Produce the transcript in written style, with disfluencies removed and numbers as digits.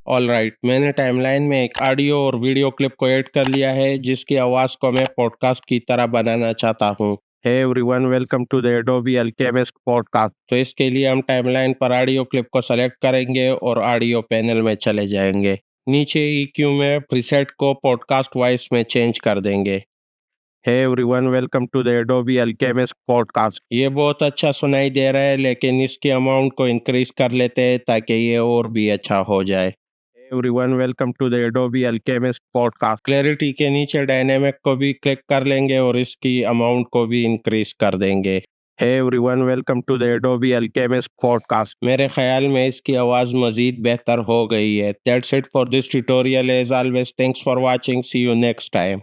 Alright, मैंने timeline में एक ऑडियो और वीडियो क्लिप को ऐड कर लिया है जिसकी आवाज़ को मैं पॉडकास्ट की तरह बनाना चाहता हूँ। Hey everyone, welcome to the Adobe Alchemist podcast. तो इसके लिए हम टाइमलाइन पर ऑडियो क्लिप को सेलेक्ट करेंगे और ऑडियो पैनल में चले जाएंगे। नीचे EQ में प्रीसेट को पॉडकास्ट वॉइस में चेंज कर देंगे। Hey everyone, welcome to the Adobe Alchemist podcast. ये बहुत अच्छा सुनाई दे रहा है, लेकिन इसके अमाउंट को इंक्रीज कर लेते हैं ताकि ये और भी अच्छा हो जाए। Everyone, welcome to the Adobe Alchemist podcast. Clarity के नीचे डायनेमिक को भी क्लिक कर लेंगे और इसकी अमाउंट को भी इंक्रीज कर देंगे। Hey everyone, welcome to the Adobe Alchemist podcast. मेरे ख्याल में इसकी आवाज़ मज़ीद बेहतर हो गई है। That's it for this tutorial. As always, thanks for watching. See you next time.